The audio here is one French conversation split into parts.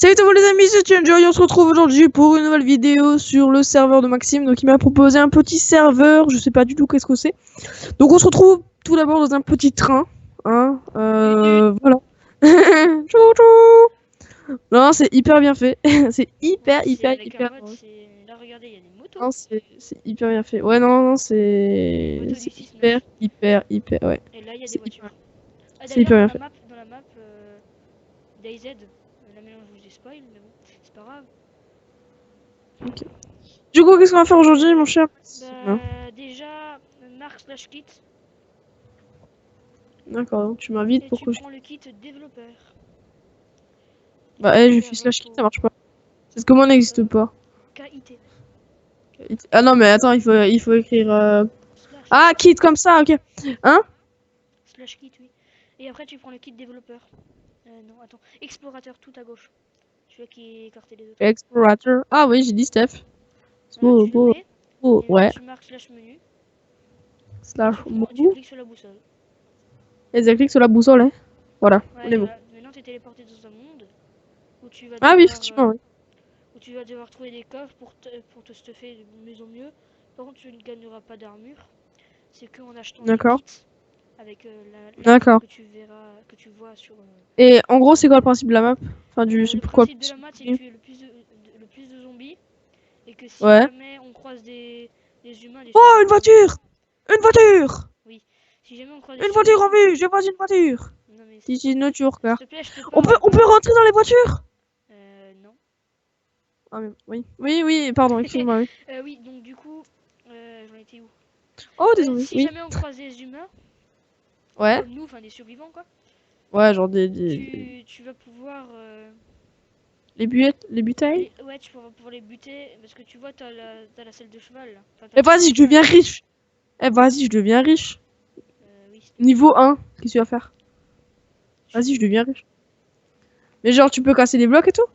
Salut à vous les amis, c'est Changer et on se retrouve aujourd'hui pour une nouvelle vidéo sur le serveur de Maxime. Donc il m'a proposé un petit serveur, je sais pas du tout qu'est-ce que c'est. Donc on se retrouve tout d'abord dans un petit train. Hein, voilà. Tchou tchou. Non, c'est hyper bien fait. C'est Ouais, c'est avec un hyper. mode, c'est... Là, regardez, il y a des motos. Non, c'est hyper bien fait. Ouais, non, Motos du c'est 6-9. hyper, ouais. Et là, il y a des C'est hyper, voitures. Ah, c'est d'ailleurs, hyper bien fait. dans la map DayZ, la mélange vous ai spoil, mais bon, c'est pas grave. Ok. Du coup, qu'est-ce qu'on va faire aujourd'hui, mon cher Maxime? Bah, déjà, marque slash kit. D'accord, donc tu m'invites Et pour tu que je... prends le kit développeur. Bah, j'ai fait slash kick, ça Info, marche pas. Cette commande n'existe pas. KIT. Ah non, mais attends, il faut écrire. Slash. Ah, kit comme ça, ok. Hein? Slash kit, oui. Et après, tu prends le kit développeur. Non, attends. Explorateur, tout à gauche. Celui-là qui est écarté des autres. Explorator. Ah oui, j'ai dit Steph. Voilà, tu le mets. Et maintenant, Ouais. tu marques slash menu. Et Slash tu mou. cliques sur la boussole. Et ça clique sur la boussole, hein. Voilà, on Ouais, est et bon. voilà. Maintenant, t'es téléporté dans un monde où tu vas Ah oui, devoir, effectivement, oui. trouver des coffres pour te stuffer de mieux en mieux. Par contre, tu ne gagneras pas d'armure. C'est que en achetant des D'accord. kits avec l'armure D'accord. que tu verras, que tu vois sur. Et en gros, c'est quoi le principe de la map? Enfin, du. C'est Le pourquoi principe de la map, c'est de tuer le plus de zombies et que si Ouais. jamais on croise des humains, des Oh, une survivants. voiture! Une Oui, voiture! oui. Si jamais on croise des Une voiture en survivants. vue! Je vois une voiture! Non mais This is not your s'il car. te plaît, je te parle On peut pas. rentrer dans les voitures? Non. Ah, mais oui. Oui, pardon, excuse-moi, oui. Oui, donc du coup, j'en étais où? Oh, des zombies, Si oui. jamais on croise des humains, Ouais. comme nous, enfin des survivants quoi, Ouais, genre tu vas pouvoir, les buettes, les butailles. ouais, tu vas pouvoir les buter parce que tu vois, t'as la selle de cheval, là. Enfin, t'as Eh, le cheval vas-y, de je cheval. deviens riche. Eh, vas-y, je deviens riche. Oui, s'il te plaît. Niveau 1, qu'est-ce que tu vas faire? Je Vas-y, sais je pas. deviens riche. Mais genre, tu peux casser des blocs et tout?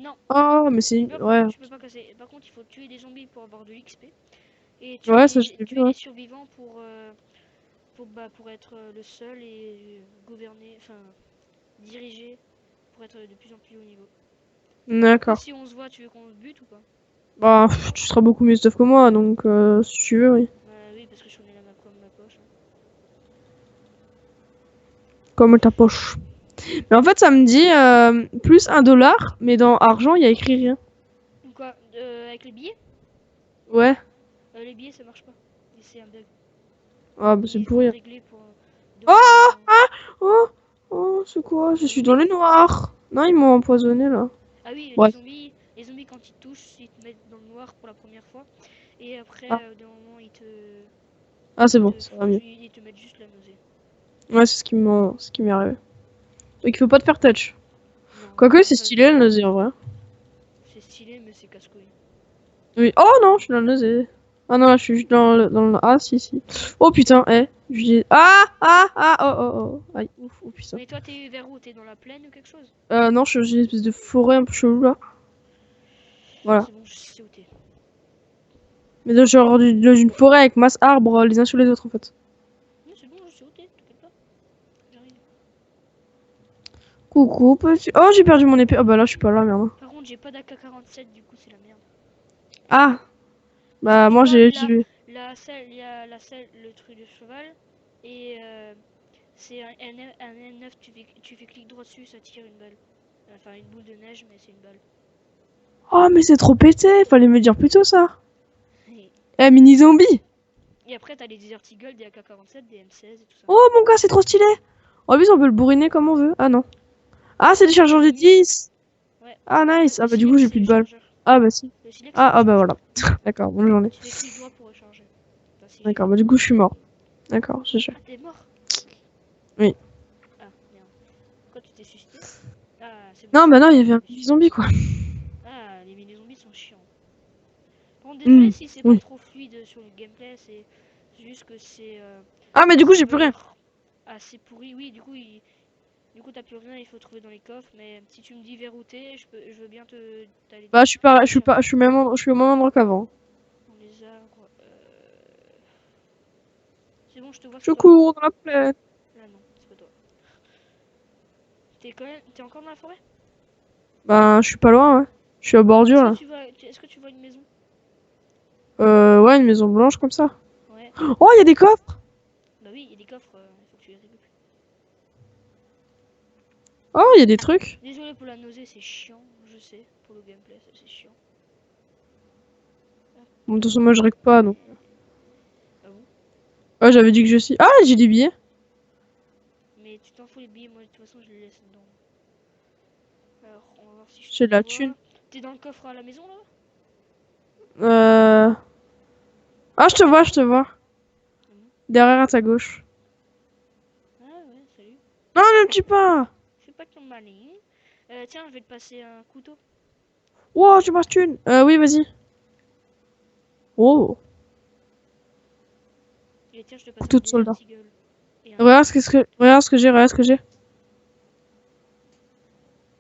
Non, Oh, mais les c'est... blocs, Ouais. tu peux pas casser. Par contre, il faut tuer des zombies pour avoir de l'XP et Ouais, ça, je l'ai vu, tuer ouais. des survivants pour être le seul et gouverner, enfin diriger pour être de plus en plus haut niveau. Après, D'accord. si on se voit, tu veux qu'on se bute ou pas? Bah, tu seras beaucoup mieux stuff que moi, donc si tu veux, oui. Oui, parce que je connais la map comme ma poche, hein. Comme ta poche. Mais en fait, ça me dit plus 1 $, mais dans argent, il y a écrit rien. Ou quoi? Avec les billets? Ouais. Les billets, ça marche pas. Et c'est un bug. Ah, bah c'est Il faut le pourri. régler pour Oh! demander. Ah! Oh! Oh, c'est quoi? Je Un suis dans zombie? le noir. Non, ils m'ont empoisonné, là. Ah oui, Ouais. les zombies quand ils te touchent, ils te mettent dans le noir pour la première fois. Et Ah, après, d'un moment, ah c'est bon, ça va mieux. ils te mettent juste la nausée. Ouais, ce qui m'est arrivé. Donc il faut pas te faire touch. Non, Quoique comment c'est ça? stylé le nausée en vrai. C'est stylé, mais c'est casse-couille. Oui. Oh non, je suis dans le nausée. Ah non, là, je suis juste dans le... Ah si, si. Oh putain, oh. Aïe, ouf, oh putain. Mais toi, t'es vers où? T'es dans la plaine ou quelque chose? Non, je suis dans une espèce de forêt un peu chelou là. Voilà. C'est bon, je sais où t'es. Mais genre dans une forêt avec masse arbres les uns sur les autres en fait. Oui, c'est bon, je sais où t'es, t'inquiète pas. J'arrive. Coucou petit. Oh, j'ai perdu mon épée. Ah bah là, je suis pas là, merde. Par contre, j'ai pas d'AK-47, du coup, c'est la merde. Ah, Parce que bah tu moi vois, j'ai... là, il y a la selle, le truc de cheval, et c'est un N9, tu fais clic droit dessus, ça tire une balle. Enfin, une boule de neige, mais c'est une balle. Oh, mais c'est trop pété. Fallait me dire plus tôt ça. Eh, mini zombie. Et après, t'as les Desert Eagle, des AK-47, des M16 et tout ça. Oh mon gars, c'est trop stylé. En plus, on peut le bourriner comme on veut. Ah non. Ah, c'est des Ouais, chargeurs de 10. ouais. Ah En fait, nice. le Ah bah du coup, silex, j'ai c'est plus le de balles. chargeur. Ah bah si. Le silex, c'est le Bah chargeur. voilà. D'accord, bonne journée. Tu fais clic droit pour recharger. Enfin, si D'accord, j'ai. bah du coup, je suis mort. D'accord, GG. Ah, t'es mort? Oui. Ah, merde. Pourquoi tu t'es suicidé? Ah, c'est bon, Non, je bah sais non, il y pourquoi avait tu un t'es mini suicidé. zombie quoi. Ah, les mini-zombies sont chiants. Bon, Hmm, désolé si c'est pas oui. trop fluide sur le gameplay, c'est juste que c'est Ah, mais un du coup, j'ai plus rien. serveur assez pourri. Oui, du coup t'as plus rien, il faut trouver dans les coffres. Mais si tu me dis vers où t'es, je veux bien Bah, t'aller chercher je suis au même endroit qu'avant. dans les arbres. C'est bon, je te vois, Je c'est toi. cours dans la plaine. Là, non, c'est pas toi. T'es encore dans la forêt? Ben, je suis pas loin, ouais. Je suis à bordure, là. Est-ce que tu vois une maison? Ouais, une maison blanche comme ça. Ouais. Oh, il y a des coffres! Bah oui, il y a des coffres, il faut que tu les récupères. Oh, il y a des trucs. Désolé pour la nausée, c'est chiant, je sais. Pour le gameplay, c'est chiant. Bon, de toute façon, moi, je règle pas, donc. Ah bon? Ah, j'avais dit que je suis. Ah, j'ai des billets. Mais tu t'en fous les billets, moi de toute façon je les laisse dedans. Alors, on va voir si je J'ai de te la vois. thune. T'es dans le coffre à la maison là? Ah, je te vois, je te vois. Mhm. Derrière à ta gauche. Ah ouais, salut. Non, ne me tue pas! Fais pas ton malin. Tiens, je vais te passer un couteau. Wow, tu m'as thune. Oui, vas-y. Oh, Et tiens, je te passe couteau un de soldat. Desert Eagle. Et un arc. Regarde ce que j'ai, regarde ce que j'ai.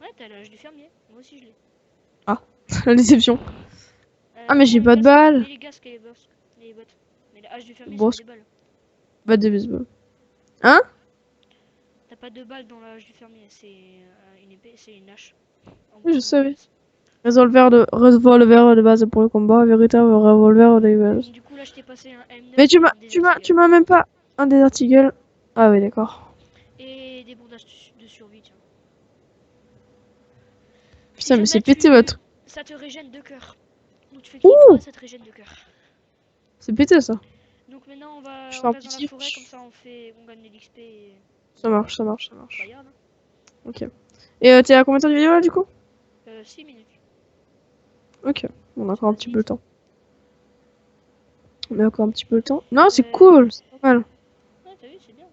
Ouais, t'as l'âge du fermier. Moi aussi je l'ai. Ah, la déception. Ah, mais Prends j'ai les pas de casques. balles. Mets les casques et les bottes. Et les bottes. Mais l'âge du fermier, c'est Bon, pas des balles. pas de baseball. Hein? T'as pas de balles dans l'âge du fermier. C'est une épée, c'est une hache. Oui, je En sais, oui. base. Revolver de base pour le combat, véritable revolver de base. Du coup, là, je t'ai passé un Mais M9 et un Desert tu Eagle. m'as même pas un Desert Eagle. Ah oui, d'accord. Et des bandages de survie, tiens. Si Putain, mais jamais c'est pété votre. ça te régène 2 cœurs. Donc tu fais clic droit, Ouh! ça te régène 2 cœurs. C'est pété ça. Donc maintenant Je fais on un reste petit dans la kiff. forêt, comme ça on gagne de l'XP et Ça on va marche, ça marche, ça marche. tryhard. Hein. Ok. Et t'es à combien de temps de vidéo là du coup? 6 minutes. Ok. On a Ça encore un passe petit peu le vite. temps. On a encore un petit peu le temps. Non, c'est Euh... cool, c'est pas mal. Ouais, t'as vu, c'est bien.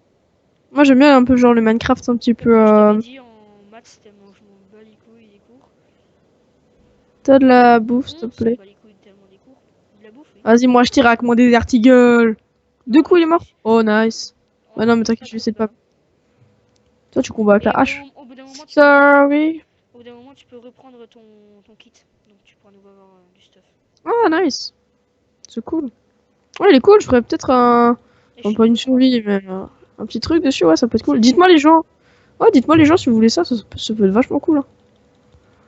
Moi j'aime bien un peu genre le Minecraft un petit Comme peu. je t'avais dit en maths, tellement je m'en bats les couilles des cours. T'as de la bouffe s'il te On s'en plaît. bat les couilles tellement des cours. De la bouffe, oui. Vas-y, moi je tire avec mon Desert Eagle. Non, Deux coups il est mort. Oh nice. Ouais, non, mais on se t'inquiète, bat je vais tous essayer de bas. pas. Toi tu combats avec la Et hache. au bout d'un moment, Sorry. tu peux reprendre ton kit. Donc tu pourras nous avoir du stuff. Ah, nice. C'est cool. Ouais, il est cool, je ferais peut-être un. Et je Enfin, suis pas une niveau 3. survie, mais un petit truc dessus, ouais, ça peut être cool. C'est Dites-moi cool. les gens. Ouais, dites-moi les gens si vous voulez ça, ça peut être vachement cool. Hein.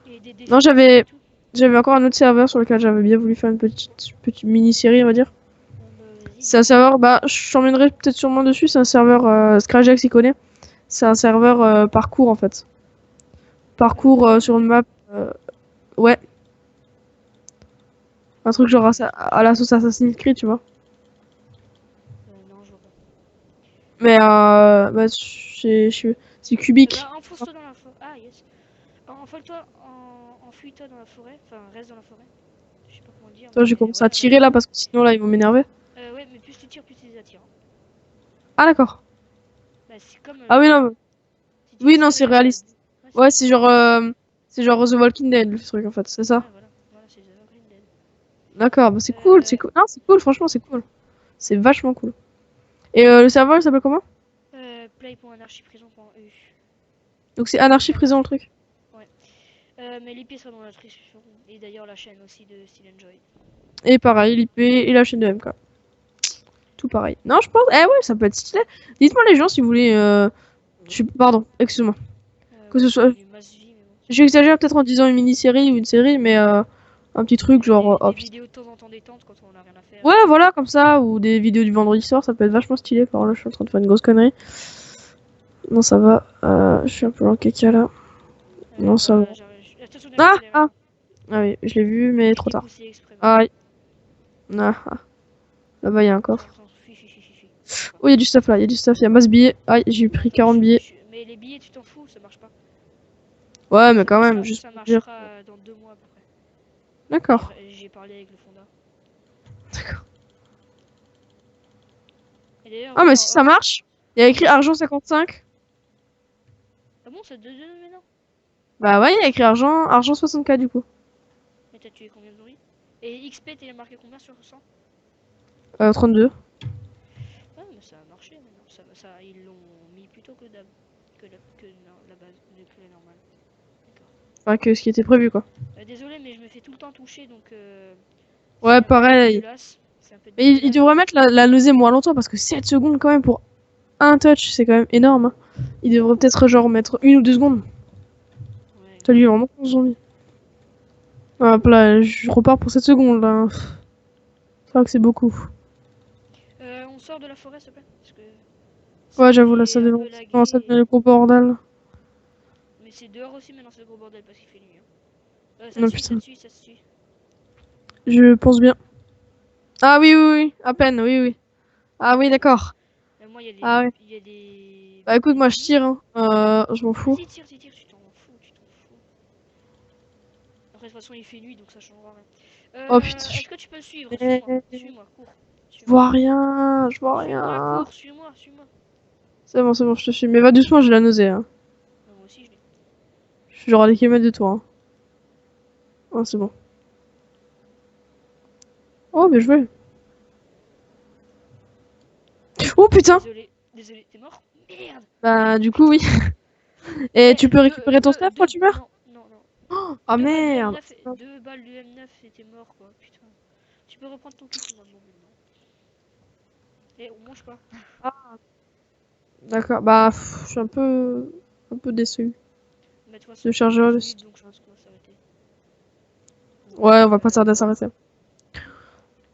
Et des Non, défis et tout. j'avais encore un autre serveur sur lequel j'avais bien voulu faire une petite mini-série, on va dire. Bah, vas-y, C'est un dis-moi. serveur, bah, je t'emmènerai peut-être sûrement dessus, c'est un serveur, Scratchjax y connaît. C'est un serveur parcours en fait. Parcours Parcours. sur une map, ouais. Un truc genre à la sauce Assassin's Creed, tu vois. Non, je vois pas. Mais bah, c'est cubique. Bah, enfonce-toi dans la forêt. Ah, yes. Enfuis-toi dans la forêt. Enfin, reste dans la forêt. Je sais pas comment dire, Toi, j'ai mais commencé à ouais, tirer là parce que sinon là ils vont m'énerver. ouais, mais plus tu tires, plus tu les attires. Ah d'accord. Bah, c'est comme Ah oui, non. si tu Oui, non, tires c'est et. réaliste. Ouais, c'est Ouais, réaliste. c'est genre The Walking Dead, le truc, en fait, c'est ça. Ouais, voilà, c'est The Walking Dead. D'accord, bah c'est Euh, cool. Non, c'est cool, franchement, c'est cool. C'est vachement cool. Et le serveur, il s'appelle comment? play.anarchieprison.eu. Donc c'est Anarchy Prison, le truc. Ouais. Mais l'IP sera dans la description. Et d'ailleurs, la chaîne aussi de Still Enjoy. Et pareil, l'IP et la chaîne de MK. Tout pareil. Non, je pense. Eh ouais, ça peut être stylé. Dites-moi les gens si vous voulez. Pardon, excuse-moi. Que ce Ouais, soit. une masse vie, mais bon, c'est pas grave. J'exagère peut-être en disant une mini-série ou une série, mais un petit truc genre. Des Hop. vidéos de temps en temps détente quand on a rien à faire. Ouais, voilà, comme ça, ou des vidéos du vendredi soir, ça peut être vachement stylé. Par là, je suis en train de faire une grosse connerie. Non, ça va. Je suis un peu en caca là. Non, ça va. Attention Ah, derrière toi, derrière ah, toi. ah oui, je l'ai vu, mais Je trop t'ai tard. poussé exprès. Aïe. Ah, ah. Là-bas, il y a un coffre. Fuis. Oh, il y a du stuff là, il y a du stuff, il y a masse billets. Aïe, j'ai pris 40 billets. Mais les billets, tu t'en fous, ça marche pas. Ouais, mais quand même, juste Ça pour dire. marchera dans 2 mois à peu près. D'accord. J'ai parlé avec le fonda. D'accord. Et d'ailleurs, Ah, mais si ça marche, il y a écrit argent 55. Ah bon, ça te donne maintenant? Bah ouais, il y a écrit argent 60K du coup. Mais t'as tué combien de zombies? Et XP, t'es marqué combien sur 100? 32. Ah, mais ça a marché maintenant. Ils l'ont mis plus tôt que d'hab. La base, que la normale. D'accord. Enfin, que ce qui était prévu quoi. Désolé, mais je me fais tout le temps toucher donc. Ouais, C'est un peu pareil. dégueulasse. C'est un peu Mais il dégueulasse. devrait mettre la nausée moins longtemps parce que 7 secondes quand même pour un touch, c'est quand même énorme. Hein. Il devrait peut-être genre mettre 1 ou 2 secondes. Ouais. T'as lu vraiment 11 zombies. Hop là, je repars pour 7 secondes là. C'est vrai que c'est beaucoup. On sort de la forêt, s'il te plaît. Parce que Ouais, ça j'avoue, là, fait un peu ça devient lagué. le gros bordel. Mais c'est dehors aussi maintenant, c'est le gros bordel parce qu'il fait nuit. Ça te Non, suit, ça putain. te suit, ça te suit. Je pense bien. Ah oui, oui, oui. À peine, oui, oui. Ah oui, d'accord. Moi, il y a Ah oui. Bah des écoute, moi je ennemis. tire, hein. Je m'en fous. Vas-y, tire, tu t'en fous, tu t'en fous. Après, de toute façon, il fait nuit, donc ça changera rien. Oh putain, Est-ce que tu peux me suivre? Suis-moi, je suis-moi, cours. Suis-moi, vois rien, je vois suis-moi, rien. cours, suis-moi. C'est bon, je te suis. Mais va doucement, j'ai la nausée, hein. Non, moi aussi, je l'ai. Je suis genre à des kilomètres de toi, hein. Oh, c'est bon. Oh, mais je vais. Oh putain! Désolé, t'es mort? Merde! Bah, du coup, Putain. oui. Et tu peux récupérer ton stuff quand Deux, tu meurs? non, non, non. Oh, ah Deux balles de merde! M9, deux balles de M9 et t'es mort, quoi, putain. Tu peux reprendre ton kit normalement maintenant. Et on mange pas. Ah, d'accord, bah, je suis un peu déçu. Mais de toute façon, Le ça fait chargeur, 12 le... minutes, donc je pense qu'on va s'arrêter. Ouais, on va pas tarder à s'arrêter.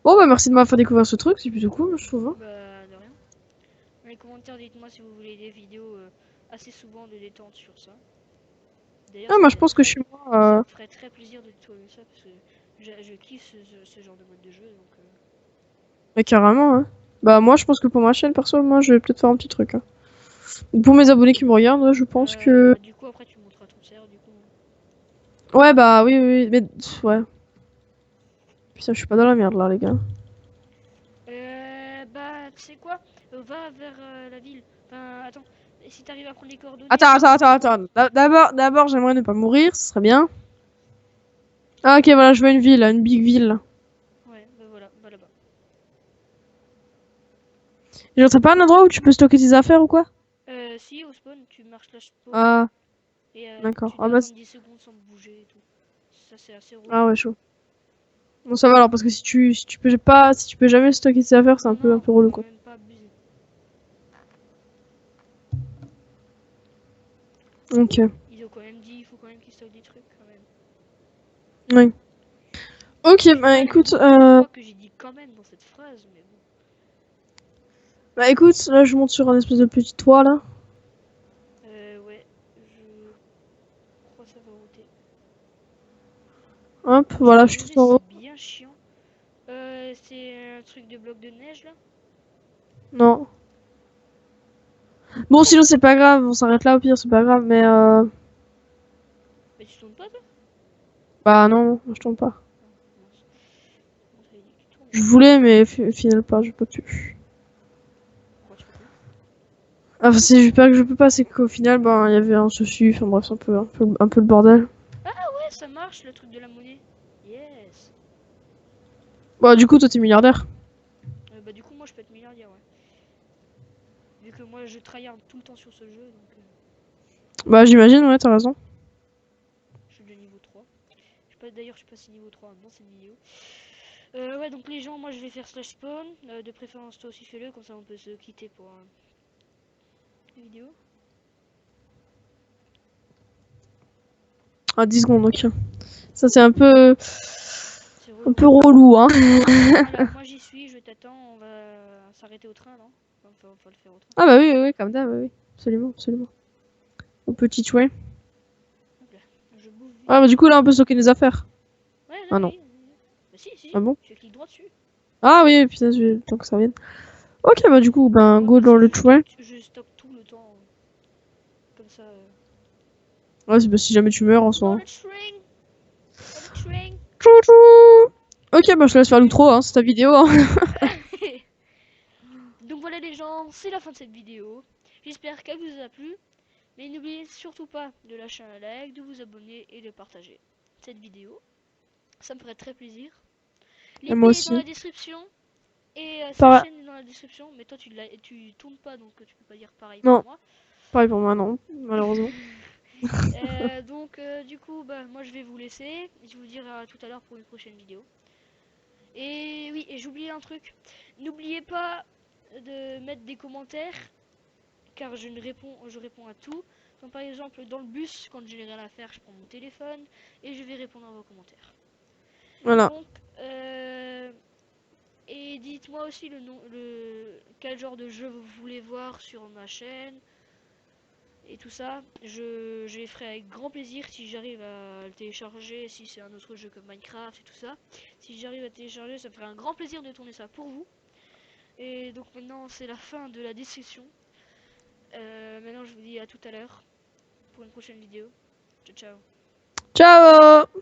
Bon, bah, merci de m'avoir fait découvrir ce truc, c'est plutôt cool, je trouve, hein. Bah, de rien. Dans les commentaires, dites-moi si vous voulez des vidéos assez souvent de détente sur ça. D'ailleurs, Ah, moi, je pense que chez moi, ça me ferait très plaisir de tourner ça parce que je kiffe ce genre de mode de jeu. Donc, mais carrément, hein. Bah, moi, je pense que pour ma chaîne, perso, moi, je vais peut-être faire un petit truc, hein. Pour mes abonnés qui me regardent, ouais, je pense que... du coup, après, tu montreras ton serre, du coup. Ouais, bah, oui, oui, oui, mais... Ouais. Putain, je suis pas dans la merde, là, les gars. Bah, tu sais quoi? Va vers la ville. Enfin, attends. Si t'arrives à prendre les coordonnées, Attends. D'abord, j'aimerais ne pas mourir, ce serait bien. Ah, ok, voilà, je veux une ville, une big ville. ouais, bah voilà, va là-bas. Genre, t'as pas un endroit où tu peux stocker tes affaires ou quoi? Si, au spawn, tu marches la spawn Ah, et d'accord. tu Ah, dois bah, attendre 10 secondes sans bouger et tout. Ça, c'est assez relou. ah ouais, chaud. Bon, ça va alors, parce que si tu peux pas, si tu peux jamais stocker tes affaires, c'est un Non, peu relou, faut quoi. même pas abuser. Ok. Ils ont quand même dit, il faut quand même qu'ils stockent des trucs quand même. Oui. Ok, Je sais bah pas le écoute, nombre de fois que j'ai dit quand même dans cette phrase, mais bon. là je monte sur un espèce de petit toit là. Ouais, je crois que ça va router. Hop, J'ai voilà, je suis nausée, tout en c'est haut. bien chiant. C'est un truc de bloc de neige là. Non. Bon, sinon c'est pas grave, on s'arrête là au pire, c'est pas grave, mais Mais tu tournes pas toi? bah non, je tombe pas. Ah, mince. On t'avait dit que tu tournes. Je voulais, mais au final pas, je peux plus. Pourquoi tu peux plus? Enfin, c'est pas que je peux pas, c'est qu'au final, ben, il y avait un souci, enfin bref, c'est un peu le bordel. Ah ouais, ça marche le truc de la monnaie. Yes. Bah, du coup, toi t'es milliardaire. Bah du coup moi je peux être milliardaire ouais. Vu que moi je tryhard tout le temps sur ce jeu donc Bah, j'imagine, ouais, t'as raison. je suis de niveau 3. D'ailleurs je suis passé niveau 3 dans cette vidéo. Ouais donc les gens moi je vais faire slash spawn. De préférence toi aussi fais-le comme ça on peut se quitter pour la vidéo. Ah, 10 secondes, ok. Ça, c'est C'est un relou peu hein. relou, hein. Alors moi j'y suis, je t'attends, on va s'arrêter au train non? On va le faire au train. Ah, bah oui, oui, oui, comme d'hab, oui. Absolument, absolument. Au petit chouet. Hop là, je bouffe vite Ah, bah, fait. du coup, là, on peut stocker les affaires. Ouais là Ah, non. oui. Bah si, Ah bon? tu cliques droit dessus. Ah, oui, putain, le temps que ça revienne. Ok, bah, du coup, ben, Moi go dans perso le chouet. je stocke tout le temps. Comme ça. Ouais, c'est bah, si jamais tu meurs en Dans soi. le train! Dans le train! Tchou-tchou. Ok, bah, je te laisse faire l'outro, hein, c'est ta vidéo, hein. Donc voilà les gens, c'est la fin de cette vidéo. J'espère qu'elle vous a plu. Mais n'oubliez surtout pas de lâcher un like, de vous abonner et de partager cette vidéo. Ça me ferait très plaisir. Et moi L'IP est dans la aussi. description. Et sa Pareil. chaîne est dans la description. Mais toi tu tournes pas donc tu peux pas dire pareil pour Non, moi. pareil pour moi, non, malheureusement. Donc du coup bah moi je vais vous laisser. Je vous dirai à tout à l'heure pour une prochaine vidéo. Et oui, et j'oubliais un truc. N'oubliez pas de mettre des commentaires, car je réponds à tout. Comme par exemple dans le bus, quand j'ai rien à faire, je prends mon téléphone et je vais répondre à vos commentaires. Voilà. Donc, et dites-moi aussi quel genre de jeu vous voulez voir sur ma chaîne et tout ça. Je les ferai avec grand plaisir si j'arrive à le télécharger, si c'est un autre jeu comme Minecraft et tout ça. Si j'arrive à télécharger, ça me ferait un grand plaisir de tourner ça pour vous. Et donc maintenant c'est la fin de la discussion. Maintenant je vous dis à tout à l'heure pour une prochaine vidéo. Ciao ciao. Ciao!